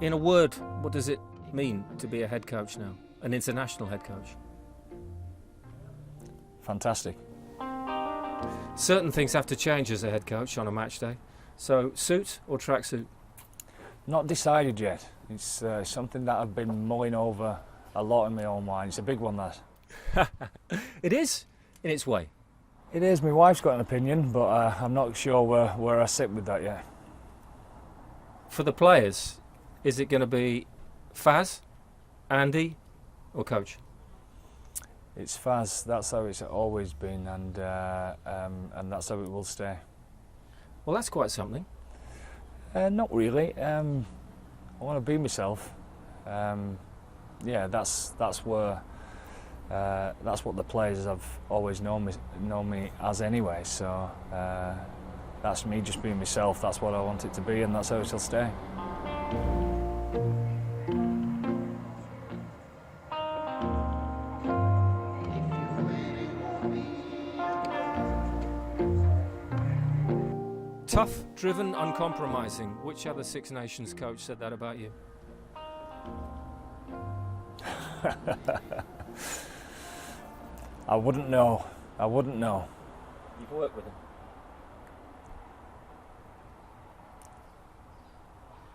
In a word, what does it mean to be a head coach now, an international head coach? Fantastic. Certain things have to change as a head coach on a match day. So, suit or tracksuit? Not decided yet. It's something that I've been mulling over a lot in my own mind. It's a big one, that. It is, in its way. It is. My wife's got an opinion, but I'm not sure where I sit with that yet. For the players, is it going to be Faz, Andy, or coach? It's Faz. That's how it's always been, and that's how it will stay. Well, that's quite something. Not really. I want to be myself. Yeah, that's where that's what the players have always known me as anyway. So that's me just being myself. That's what I want it to be, and that's how it'll stay. Tough, driven, uncompromising. Which other Six Nations coach said that about you? I wouldn't know. I wouldn't know. You've worked with him.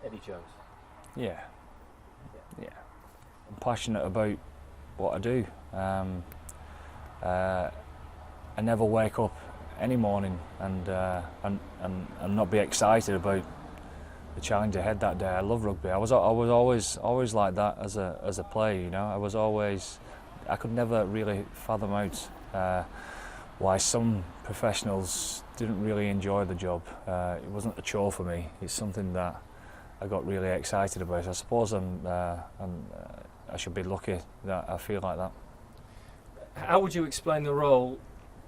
Eddie Jones. Yeah. I'm passionate about what I do. I never wake up any morning and not be excited about the challenge ahead that day. I love rugby. I was always like that as a player. You know, I could never really fathom out why some professionals didn't really enjoy the job. It wasn't a chore for me. It's something that I got really excited about. I suppose I should be lucky that I feel like that. How would you explain the role,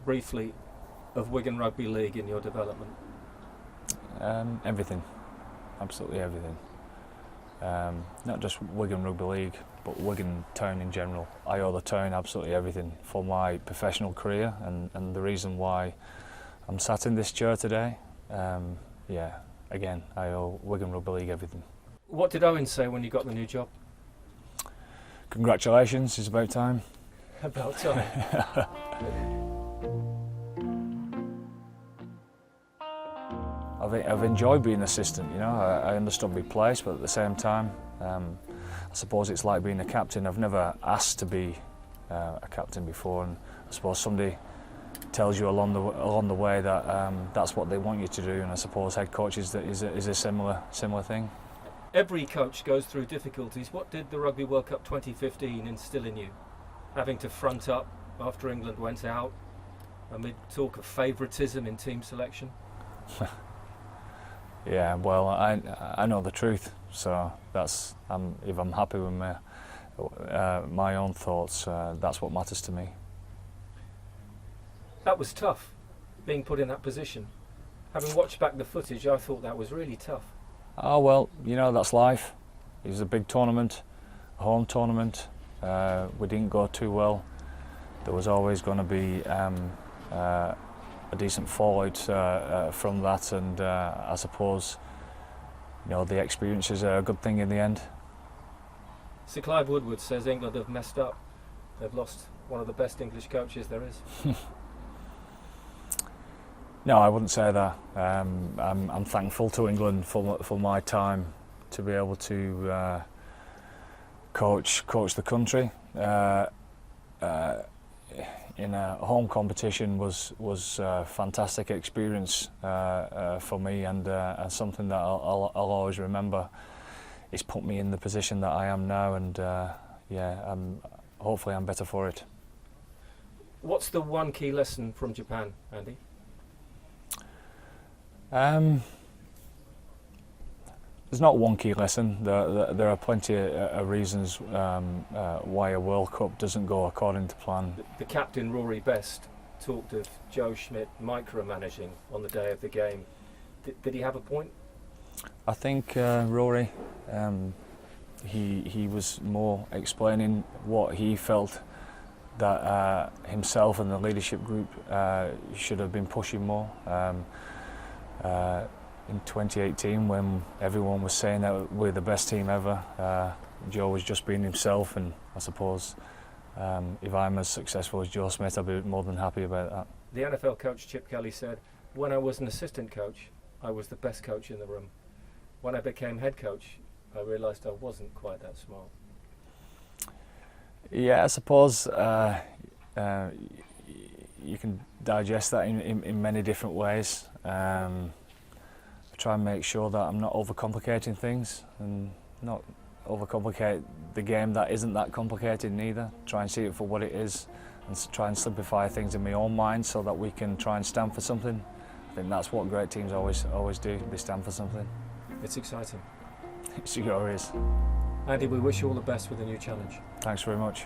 briefly, of Wigan Rugby League in your development? Everything, absolutely everything. Not just Wigan Rugby League, but Wigan Town in general. I owe the town absolutely everything for my professional career and the reason why I'm sat in this chair today. Yeah, again, I owe Wigan Rugby League everything. What did Owen say when you got the new job? Congratulations, it's about time. About time. I've enjoyed being assistant, you know. I understood my place, but at the same time, I suppose it's like being a captain. I've never asked to be a captain before, and I suppose somebody tells you along the way that that's what they want you to do, and I suppose head coaches is a similar thing. Every coach goes through difficulties. What did the Rugby World Cup 2015 instill in you? Having to front up after England went out, amid talk of favouritism in team selection? Yeah, well, I know the truth, so that's if I'm happy with my own thoughts, that's what matters to me. That was tough, being put in that position. Having watched back the footage, I thought that was really tough. Oh well, you know, that's life. It was a big tournament, a home tournament. We didn't go too well. There was always going to be a decent fallout from that, and I suppose, you know, the experiences are a good thing in the end. Sir Clive Woodward says England have messed up. They've lost one of the best English coaches there is. No, I wouldn't say that. I'm thankful to England for my time to be able to coach the country. In a home competition was a fantastic experience for me, and something that I'll always remember. It's put me in the position that I am now, and yeah, hopefully I'm better for it. What's the one key lesson from Japan, Andy? There's not one key lesson. There are plenty of reasons why a World Cup doesn't go according to plan. The captain, Rory Best, talked of Joe Schmidt micromanaging on the day of the game. Did he have a point? I think Rory, he was more explaining what he felt that himself and the leadership group should have been pushing more. in 2018 when everyone was saying that we're the best team ever. Joe was just being himself, and I suppose if I'm as successful as Joe Smith, I'll be more than happy about that. The NFL coach Chip Kelly said, when I was an assistant coach, I was the best coach in the room. When I became head coach, I realised I wasn't quite that smart. Yeah, I suppose you can digest that in many different ways. I try and make sure that I'm not overcomplicating things and not overcomplicate the game that isn't that complicated neither. Try and see it for what it is and try and simplify things in my own mind so that we can try and stand for something. I think that's what great teams always do. They stand for something. It's exciting. It sure is. Andy, we wish you all the best with the new challenge. Thanks very much.